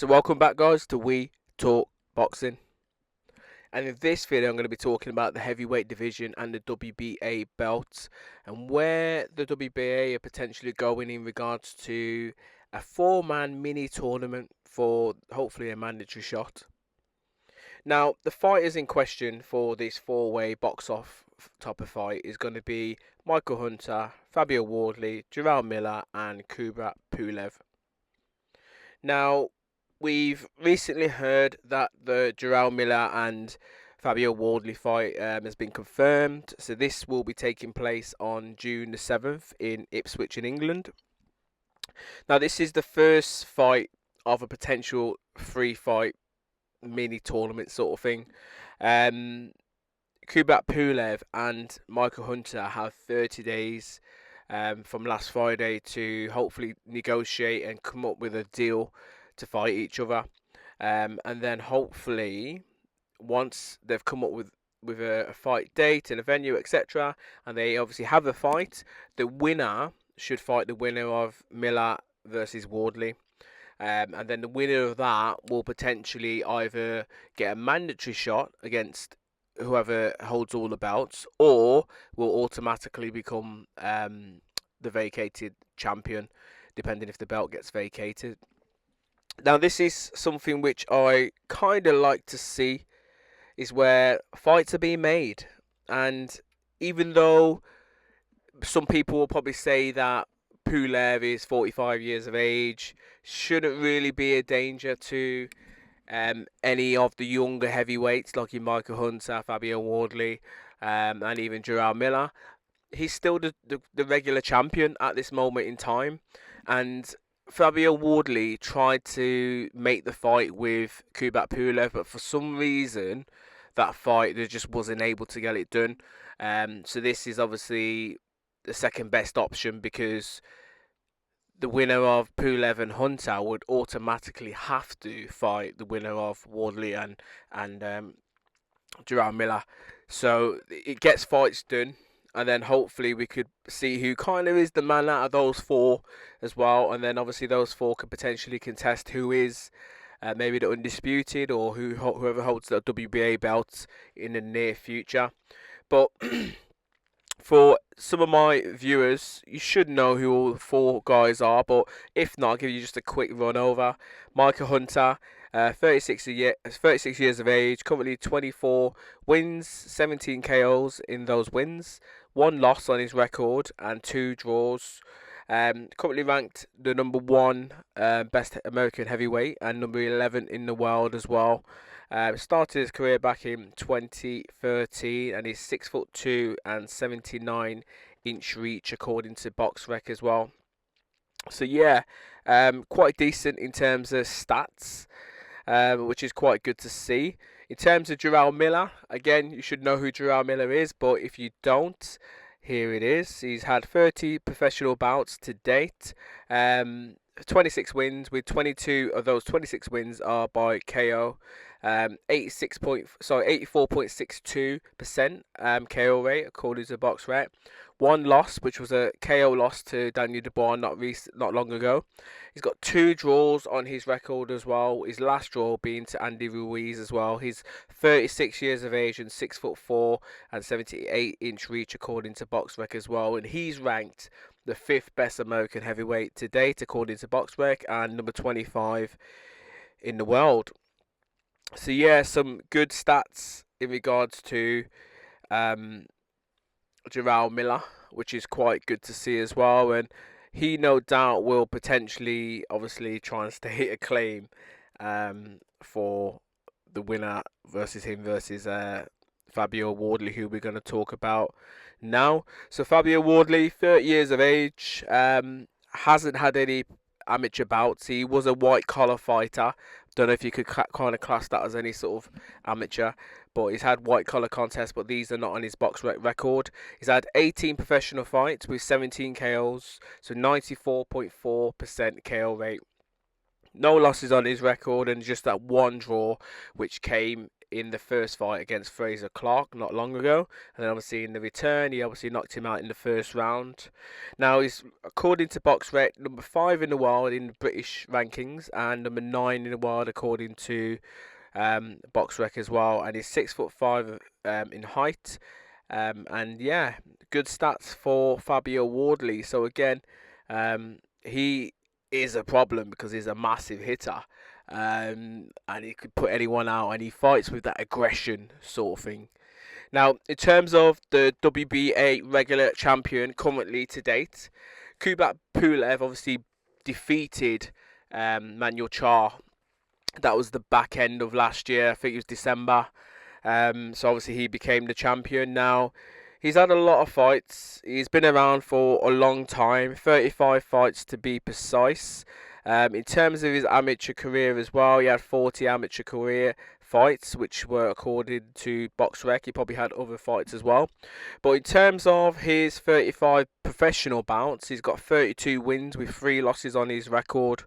So welcome back guys to We Talk Boxing, and in this video I'm going to be talking about the heavyweight division and the WBA belts and where the WBA are potentially going in regards to a 4-man mini tournament for hopefully a mandatory shot. Now the fighters in question for this 4-way box-off type of fight is going to be Michael Hunter, Fabio Wardley, Jarrell Miller and Kubrat Pulev. Now, we've recently heard that the Jarrell Miller and Fabio Wardley fight has been confirmed. So this will be taking place on June the 7th in Ipswich in England. Now, this is the first fight of a potential 3-fight mini tournament sort of thing. Kubrat Pulev and Michael Hunter have 30 days from last Friday to hopefully negotiate and come up with a deal to fight each other, and then hopefully once they've come up with a fight date and a venue, etc., and they obviously have a fight, the winner should fight the winner of Miller versus Wardley, and then the winner of that will potentially either get a mandatory shot against whoever holds all the belts, or will automatically become the vacated champion, depending if the belt gets vacated. Now, this is something which I kind of like to see, is where fights are being made. And even though some people will probably say that Pulev is 45 years of age, shouldn't really be a danger to any of the younger heavyweights like your Michael Hunter, Fabio Wardley, and even Jarrell Miller, he's still the regular champion at this moment in time. And Fabio Wardley tried to make the fight with Kubrat Pulev, but for some reason that fight they just wasn't able to get it done. So this is obviously the second best option, because the winner of Pulev and Hunter would automatically have to fight the winner of Wardley and Jarrell Miller. So it gets fights done, and then hopefully we could see who kind of is the man out of those four as well. And then obviously those four could potentially contest who is maybe the undisputed, or whoever holds the WBA belt in the near future. But for some of my viewers, you should know who all the four guys are, but if not, I'll give you just a quick run over. Michael Hunter, 36 years of age, currently 24 wins, 17 KOs in those wins, 1 loss on his record and 2 draws. Currently ranked the number 1 best American heavyweight and number 11 in the world as well. Started his career back in 2013, and he's 6'2" and 79-inch reach according to BoxRec as well. So yeah, quite decent in terms of stats, which is quite good to see. In terms of Jarrell Miller, again, you should know who Jarrell Miller is, but if you don't, here it is. He's had 30 professional bouts to date, 26 wins, with 22 of those 26 wins are by KO. 84.62% KO rate according to BoxRec. 1 loss, which was a KO loss to Daniel Dubois not long ago. He's got 2 draws on his record as well. His last draw being to Andy Ruiz as well. He's 36 years of age and 6'4" and 78-inch reach according to BoxRec as well. And he's ranked the 5th best American heavyweight to date according to BoxRec, and number 25 in the world. So yeah, some good stats in regards to Jarrell Miller, which is quite good to see as well. And he no doubt will potentially, obviously, try and stay a claim for the winner versus Fabio Wardley, who we're going to talk about now. So Fabio Wardley, 30 years of age, hasn't had any amateur bouts. He was a white collar fighter. Don't know if you could kind of class that as any sort of amateur, but he's had white collar contests, but these are not on his BoxRec record. He's had 18 professional fights with 17 KOs, so 94.4% KO rate. No losses on his record, and just that 1 draw, which came in the first fight against Fraser Clark not long ago, and then obviously in the return he obviously knocked him out in the first round. Now he's, according to BoxRec, number 5 in the world in the British rankings and number 9 in the world according to BoxRec as well, and he's 6'5" in height. And yeah, good stats for Fabio Wardley. So again, he is a problem because he's a massive hitter, and he could put anyone out, and he fights with that aggression sort of thing. Now, in terms of the WBA regular champion currently to date, Kubrat Pulev obviously defeated Manuel Char. That was the back end of last year. I think it was December. So obviously he became the champion. Now, he's had a lot of fights. He's been around for a long time, 35 fights to be precise. In terms of his amateur career as well, he had 40 amateur career fights, which were according to BoxRec. He probably had other fights as well. But in terms of his 35 professional bouts, he's got 32 wins with 3 losses on his record.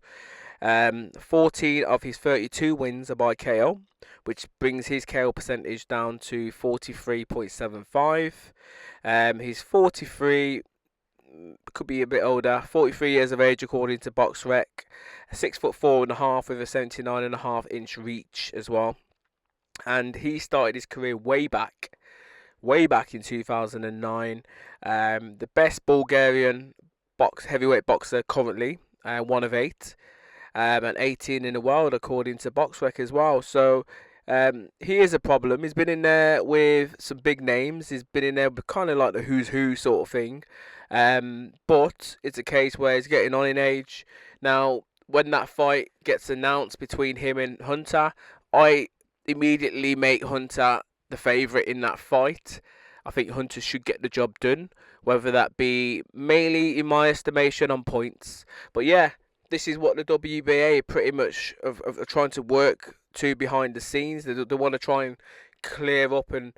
14 of his 32 wins are by KO, which brings his KO percentage down to 43.75. He's 43, could be a bit older, 43 years of age according to BoxRec, 6'4.5" with a 79.5-inch reach as well. And he started his career way back in 2009. The best Bulgarian heavyweight boxer currently, 1 of 8. And 18 in the world according to BoxRec as well. So he is a problem. He's been in there with some big names. He's been in there with kind of like the who's who sort of thing. But it's a case where he's getting on in age. Now, when that fight gets announced between him and Hunter, I immediately make Hunter the favourite in that fight. I think Hunter should get the job done, whether that be mainly, in my estimation, on points. But yeah, this is what the WBA pretty much are trying to work to behind the scenes. They want to try and clear up and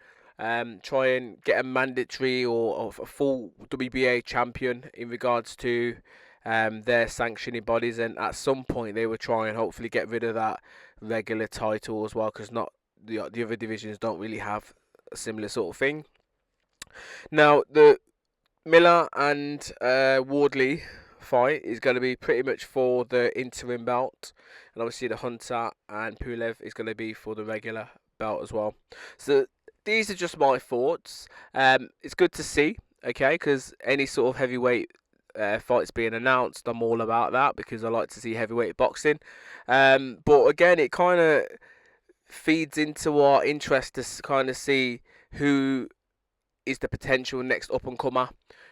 try and get a mandatory or a full WBA champion in regards to their sanctioning bodies. And at some point they will try and hopefully get rid of that regular title as well, because not the other divisions don't really have a similar sort of thing. Now, the Miller and Wardley fight is going to be pretty much for the interim belt, and obviously the Hunter and Pulev is going to be for the regular belt as well. So these are just my thoughts. It's good to see, okay, because any sort of heavyweight fights being announced, I'm all about that, because I like to see heavyweight boxing. But again, it kind of feeds into our interest to kind of see who is the potential next up and comer,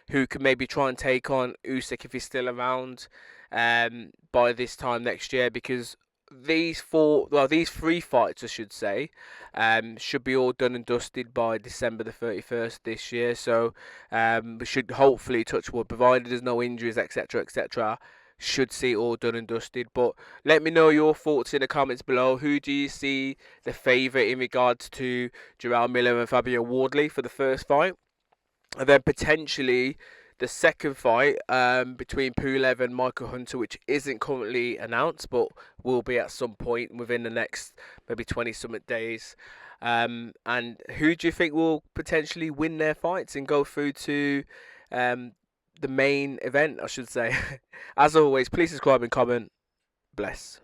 who can maybe try and take on Usyk if he's still around by this time next year, because these 3 fights, I should say, should be all done and dusted by December the 31st this year. So we should hopefully, touch wood, provided there's no injuries, etc., should see it all done and dusted. But let me know your thoughts in the comments below. Who do you see the favourite in regards to Jarrell Miller and Fabio Wardley for the first fight? And then potentially the second fight between Pulev and Michael Hunter, which isn't currently announced, but will be at some point within the next maybe 20-something days. And who do you think will potentially win their fights and go through to the main event, I should say? As always, please subscribe and comment. Bless.